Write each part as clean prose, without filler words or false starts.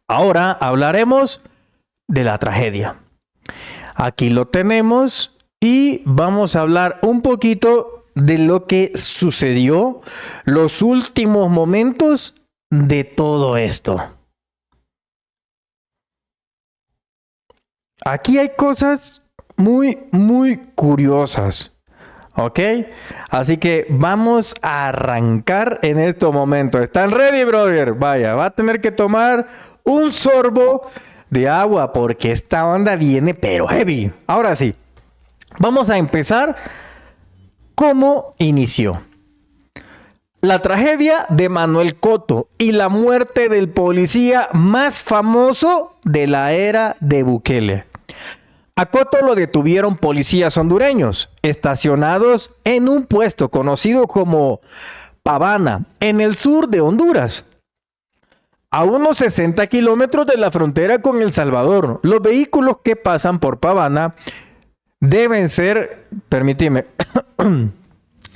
Ahora hablaremos de la tragedia. Aquí lo tenemos y vamos a hablar un poquito de lo que sucedió, los últimos momentos de todo esto. Aquí hay cosas muy curiosas. ¿Ok? Así que vamos a arrancar en este momento. ¿Están ready, brother? Vaya, va a tener que tomar un sorbo de agua porque esta onda viene pero heavy. Ahora sí, vamos a empezar cómo inició. La tragedia de Manuel Cotto y la muerte del policía más famoso de la era de Bukele. A Cotto lo detuvieron policías hondureños, estacionados en un puesto conocido como Pavana, en el sur de Honduras, a unos 60 kilómetros de la frontera con El Salvador. Los vehículos que pasan por Pavana deben ser, permíteme,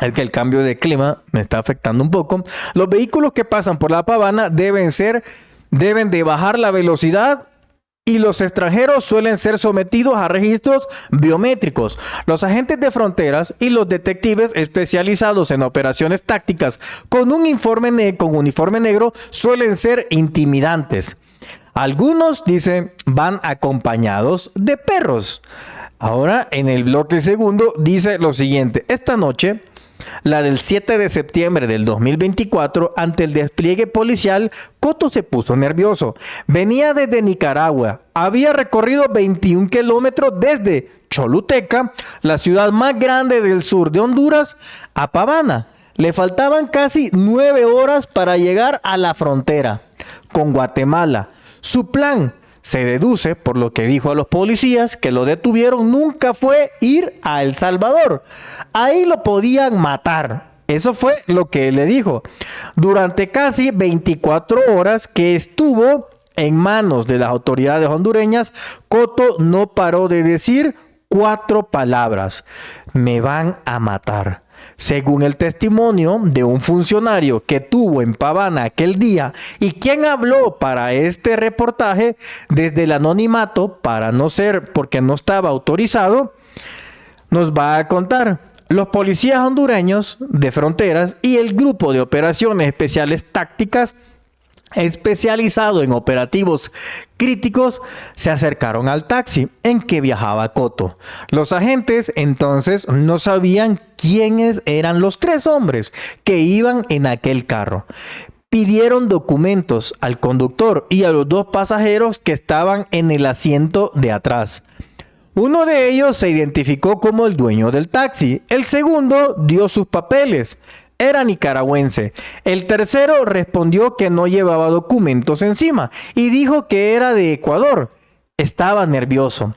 es que el cambio de clima me está afectando un poco. Los vehículos que pasan por la Pavana deben de bajar la velocidad. Y los extranjeros suelen ser sometidos a registros biométricos. Los agentes de fronteras y los detectives especializados en operaciones tácticas con uniforme negro suelen ser intimidantes. Algunos, dicen, van acompañados de perros. Ahora, en el bloque segundo, dice lo siguiente. Esta noche, la del 7 de septiembre del 2024, ante el despliegue policial, Cotto se puso nervioso. Venía desde Nicaragua. Había recorrido 21 kilómetros desde Choluteca, la ciudad más grande del sur de Honduras, a Pavana. Le faltaban casi 9 horas para llegar a la frontera con Guatemala. Su plan, se deduce por lo que dijo a los policías que lo detuvieron, nunca fue ir a El Salvador. Ahí lo podían matar. Eso fue lo que él le dijo. Durante casi 24 horas que estuvo en manos de las autoridades hondureñas, Cotto no paró de decir 4 palabras. Me van a matar. Según el testimonio de un funcionario que tuvo en Pavana aquel día y quien habló para este reportaje desde el anonimato porque no estaba autorizado, nos va a contar. Los policías hondureños de fronteras y el grupo de operaciones especiales tácticas especializado en operativos críticos se acercaron al taxi en que viajaba Cotto. Los agentes entonces no sabían quiénes eran los 3 hombres que iban en aquel carro. Pidieron documentos al conductor y a los 2 pasajeros que estaban en el asiento de atrás. Uno de ellos se identificó como el dueño del taxi. El segundo dio sus papeles. Era nicaragüense. El tercero respondió que no llevaba documentos encima y dijo que era de Ecuador. Estaba nervioso,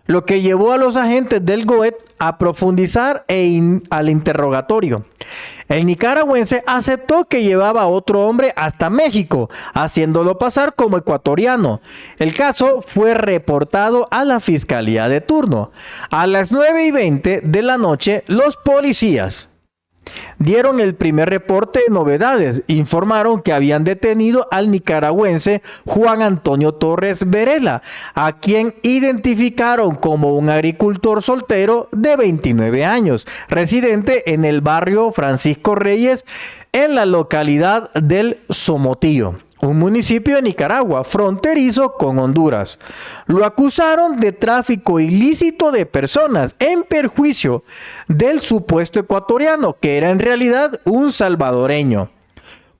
lo que llevó a los agentes del GOET a profundizar al interrogatorio. El nicaragüense aceptó que llevaba a otro hombre hasta México, haciéndolo pasar como ecuatoriano. El caso fue reportado a la fiscalía de turno. A las 9:20 de la noche, los policías dieron el primer reporte de novedades. Informaron que habían detenido al nicaragüense Juan Antonio Torres Varela, a quien identificaron como un agricultor soltero de 29 años, residente en el barrio Francisco Reyes, en la localidad del Somotillo, un municipio de Nicaragua, fronterizo con Honduras. Lo acusaron de tráfico ilícito de personas en perjuicio del supuesto ecuatoriano, que era en realidad un salvadoreño.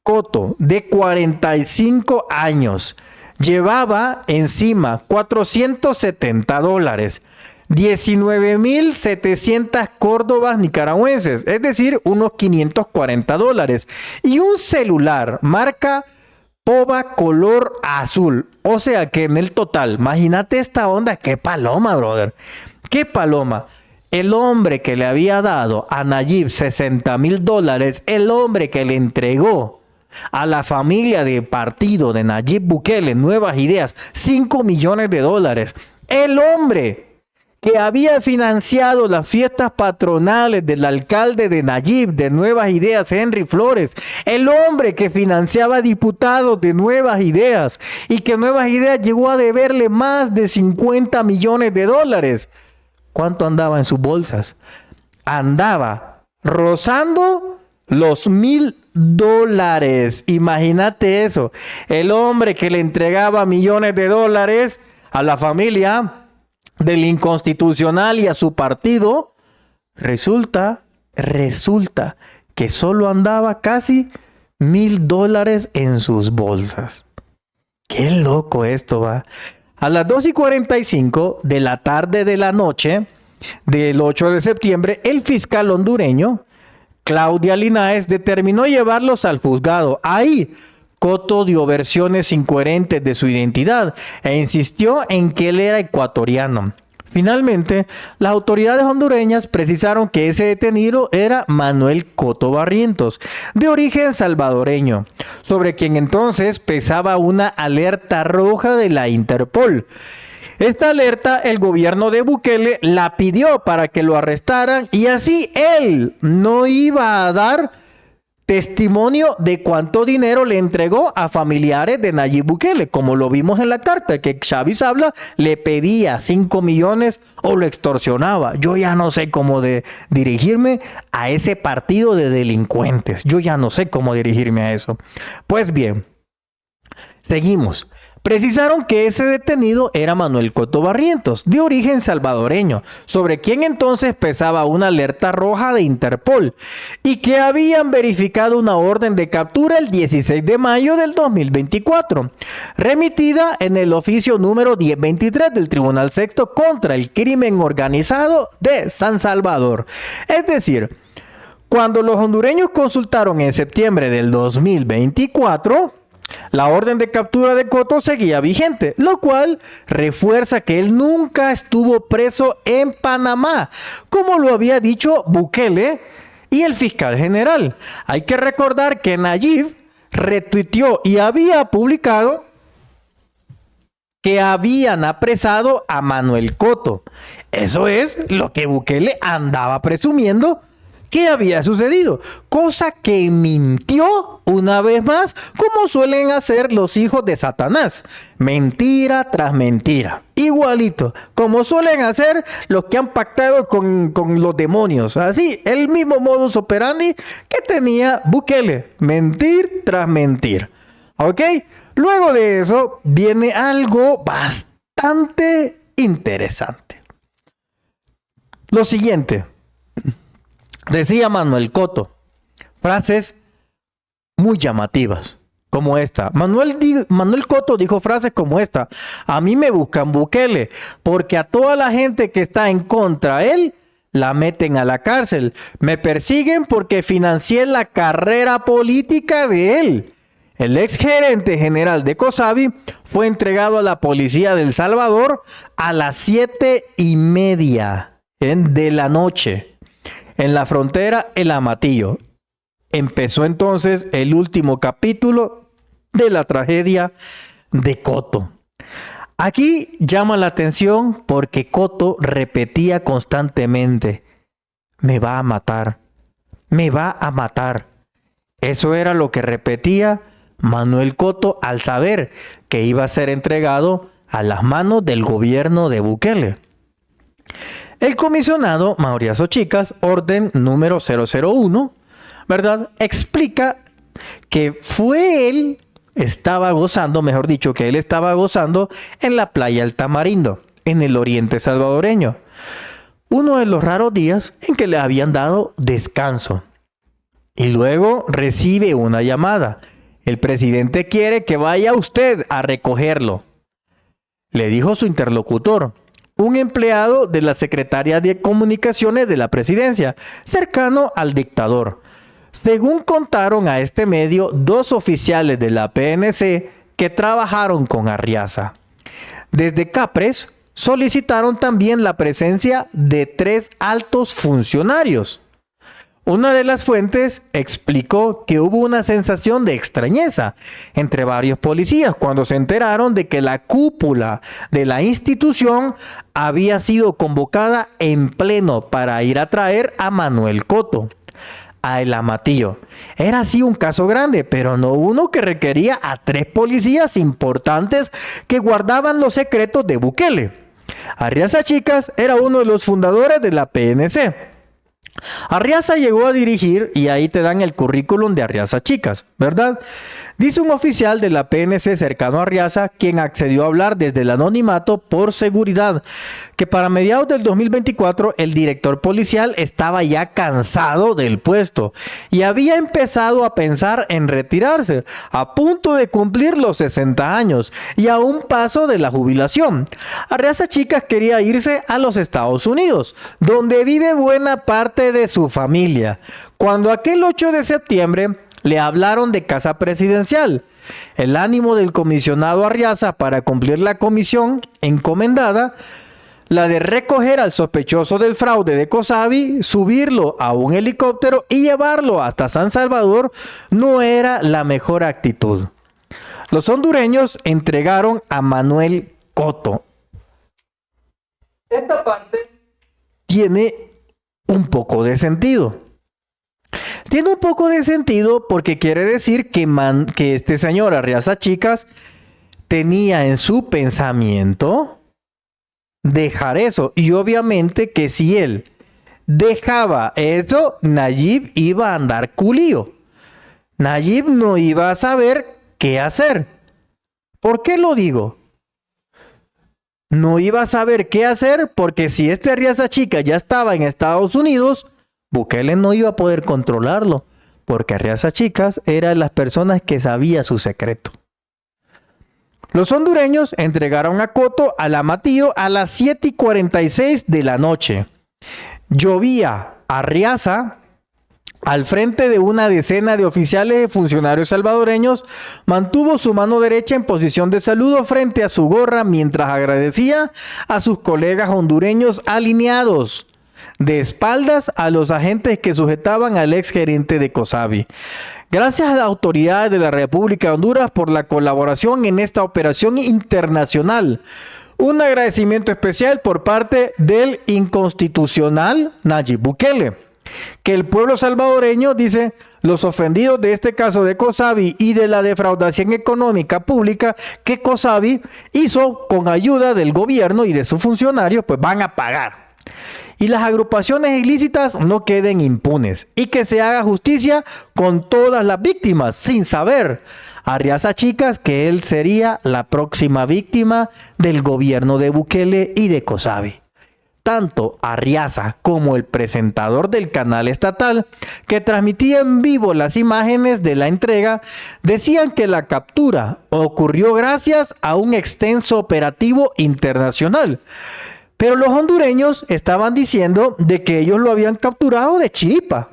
Cotto, de 45 años, llevaba encima $470, 19,700 córdobas nicaragüenses, es decir, unos $540, y un celular marca Pova color azul. O sea que en el total, imagínate esta onda, qué paloma, brother. Qué paloma. El hombre que le había dado a Nayib $60,000, el hombre que le entregó a la familia de partido de Nayib Bukele Nuevas Ideas $5 millones, el hombre que había financiado las fiestas patronales del alcalde de Nayib, de Nuevas Ideas, Henry Flores, el hombre que financiaba diputados de Nuevas Ideas y que Nuevas Ideas llegó a deberle más de 50 millones de dólares. ¿Cuánto andaba en sus bolsas? Andaba rozando los $1,000. Imagínate eso. El hombre que le entregaba millones de dólares a la familia del inconstitucional y a su partido, resulta que solo andaba casi $1,000 en sus bolsas. Qué loco esto va. A las 2:45 de la tarde de la noche del 8 de septiembre, el fiscal hondureño Claudia Linares determinó llevarlos al juzgado. Ahí, Cotto dio versiones incoherentes de su identidad e insistió en que él era ecuatoriano. Finalmente, las autoridades hondureñas precisaron que ese detenido era Manuel Cotto Barrientos, de origen salvadoreño, sobre quien entonces pesaba una alerta roja de la Interpol. Esta alerta el gobierno de Bukele la pidió para que lo arrestaran y así él no iba a dar testimonio de cuánto dinero le entregó a familiares de Nayib Bukele, como lo vimos en la carta, que Chávez habla, le pedía 5 millones o lo extorsionaba. Yo ya no sé cómo dirigirme a ese partido de delincuentes. Yo ya no sé cómo dirigirme a eso. Pues bien, seguimos. Precisaron que ese detenido era Manuel Cotto Barrientos, de origen salvadoreño, sobre quien entonces pesaba una alerta roja de Interpol y que habían verificado una orden de captura el 16 de mayo del 2024, remitida en el oficio número 1023 del Tribunal Sexto contra el Crimen Organizado de San Salvador. Es decir, cuando los hondureños consultaron en septiembre del 2024, la orden de captura de Cotto seguía vigente, lo cual refuerza que él nunca estuvo preso en Panamá, como lo había dicho Bukele y el fiscal general. Hay que recordar que Nayib retuiteó y había publicado que habían apresado a Manuel Cotto. Eso es lo que Bukele andaba presumiendo que había sucedido, cosa que mintió una vez más, como suelen hacer los hijos de Satanás, mentira tras mentira, igualito, como suelen hacer los que han pactado con los demonios, así, el mismo modus operandi que tenía Bukele, mentir tras mentir, ¿ok? Luego de eso viene algo bastante interesante. Lo siguiente. Decía Manuel Cotto, frases muy llamativas, como esta. Manuel Cotto dijo frases como esta: a mí me buscan Bukele, porque a toda la gente que está en contra de él, la meten a la cárcel. Me persiguen porque financié la carrera política de él. El ex gerente general de COSABI fue entregado a la policía de El Salvador a las 7:30 de la noche. En la frontera El Amatillo. Empezó entonces el último capítulo de la tragedia de Cotto. Aquí llama la atención porque Cotto repetía constantemente: me va a matar, me va a matar. Eso era lo que repetía Manuel Cotto al saber que iba a ser entregado a las manos del gobierno de Bukele. El comisionado Mauricio Chicas, orden número 001, ¿verdad?, explica que él estaba gozando en la playa El Tamarindo, en el oriente salvadoreño. Uno de los raros días en que le habían dado descanso. Y luego recibe una llamada. El presidente quiere que vaya usted a recogerlo, le dijo su interlocutor, un empleado de la Secretaría de Comunicaciones de la Presidencia, cercano al dictador. Según contaron a este medio 2 oficiales de la PNC que trabajaron con Arriaza. Desde Capres solicitaron también la presencia de 3 altos funcionarios. Una de las fuentes explicó que hubo una sensación de extrañeza entre varios policías cuando se enteraron de que la cúpula de la institución había sido convocada en pleno para ir a traer a Manuel Coto a El Amatillo. Era así un caso grande, pero no uno que requería a 3 policías importantes que guardaban los secretos de Bukele. Arriaza Chicas era uno de los fundadores de la PNC. Arriaza llegó a dirigir, y ahí te dan el currículum de Arriaza Chicas, ¿verdad? Dice un oficial de la PNC cercano a Arriaza, quien accedió a hablar desde el anonimato por seguridad, que para mediados del 2024 el director policial estaba ya cansado del puesto y había empezado a pensar en retirarse, a punto de cumplir los 60 años y a un paso de la jubilación. Arriaza Chicas quería irse a los Estados Unidos, donde vive buena parte de su familia, cuando aquel 8 de septiembre le hablaron de casa presidencial. El ánimo del comisionado Arriaza para cumplir la comisión encomendada, la de recoger al sospechoso del fraude de Cosabi, subirlo a un helicóptero y llevarlo hasta San Salvador, no era la mejor actitud. Los hondureños entregaron a Manuel Coto. Esta parte tiene un poco de sentido. Tiene un poco de sentido porque quiere decir que este señor Arriaza Chicas tenía en su pensamiento dejar eso. Y obviamente que si él dejaba eso, Nayib iba a andar culío. Nayib no iba a saber qué hacer. ¿Por qué lo digo? No iba a saber qué hacer porque si este Arriaza Chicas ya estaba en Estados Unidos, Bukele no iba a poder controlarlo, porque Arriaza Chicas era de las personas que sabía su secreto. Los hondureños entregaron a Coto al Amatillo a las 7:46 de la noche. Llovía. Arriaza, al frente de una decena de oficiales y funcionarios salvadoreños, mantuvo su mano derecha en posición de saludo frente a su gorra mientras agradecía a sus colegas hondureños alineados de espaldas a los agentes que sujetaban al ex gerente de Cosabi. Gracias a las autoridades de la República de Honduras por la colaboración en esta operación internacional. Un agradecimiento especial por parte del inconstitucional Nayib Bukele. Que el pueblo salvadoreño, dice, los ofendidos de este caso de Cosabi y de la defraudación económica pública que Cosabi hizo con ayuda del gobierno y de sus funcionarios, pues van a pagar. Y las agrupaciones ilícitas no queden impunes y que se haga justicia con todas las víctimas sin saber Arriaza Chicas que él sería la próxima víctima del gobierno de Bukele y de Cosabi. Tanto Arriaza como el presentador del canal estatal que transmitía en vivo las imágenes de la entrega decían que la captura ocurrió gracias a un extenso operativo internacional. Pero los hondureños estaban diciendo de que ellos lo habían capturado de chiripa.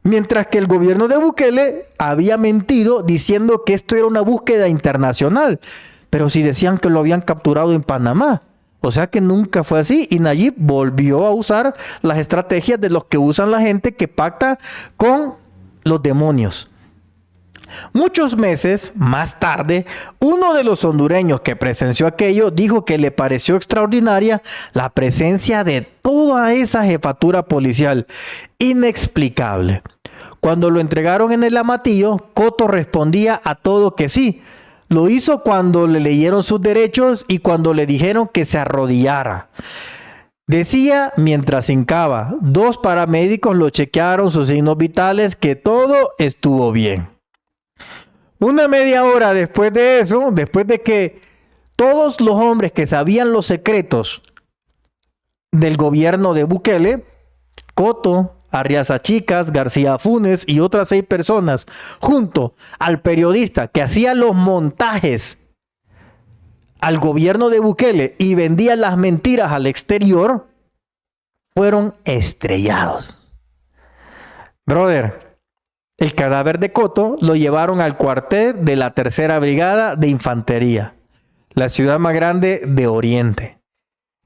Mientras que el gobierno de Bukele había mentido diciendo que esto era una búsqueda internacional. Pero si decían que lo habían capturado en Panamá. O sea que nunca fue así. Y Nayib volvió a usar las estrategias de los que usan la gente que pacta con los demonios. Muchos meses más tarde, uno de los hondureños que presenció aquello dijo que le pareció extraordinaria la presencia de toda esa jefatura policial. Inexplicable. Cuando lo entregaron en el Amatillo, Coto respondía a todo que sí. Lo hizo cuando le leyeron sus derechos y cuando le dijeron que se arrodillara. Decía mientras hincaba. 2 paramédicos lo chequearon sus signos vitales, que todo estuvo bien. Una media hora después de eso, después de que todos los hombres que sabían los secretos del gobierno de Bukele, Coto, Arriaza Chicas, García Funes y otras 6 personas, junto al periodista que hacía los montajes al gobierno de Bukele y vendía las mentiras al exterior, fueron estrellados. Brother, el cadáver de Coto lo llevaron al cuartel de la 3ª Brigada de Infantería, la ciudad más grande de Oriente.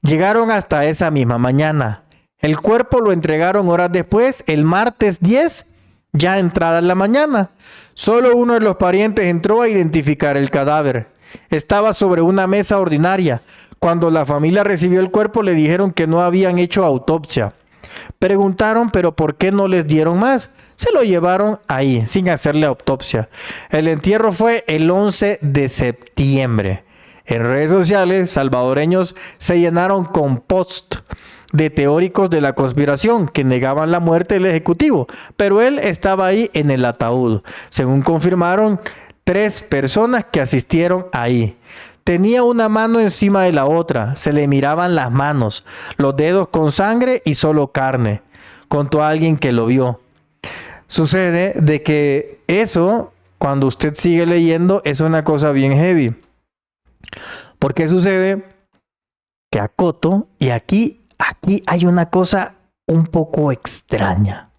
Llegaron hasta esa misma mañana. El cuerpo lo entregaron horas después, el martes 10, ya entrada en la mañana. Solo uno de los parientes entró a identificar el cadáver. Estaba sobre una mesa ordinaria. Cuando la familia recibió el cuerpo, le dijeron que no habían hecho autopsia. Preguntaron, pero ¿por qué no les dieron más? Se lo llevaron ahí, sin hacerle autopsia. El entierro fue el 11 de septiembre. En redes sociales, salvadoreños se llenaron con posts de teóricos de la conspiración que negaban la muerte del ejecutivo, pero él estaba ahí en el ataúd, según confirmaron 3 personas que asistieron ahí. Tenía una mano encima de la otra, se le miraban las manos, los dedos con sangre y solo carne, contó alguien que lo vio. Sucede de que eso, cuando usted sigue leyendo, es una cosa bien heavy. Porque sucede que acoto, y aquí hay una cosa un poco extraña.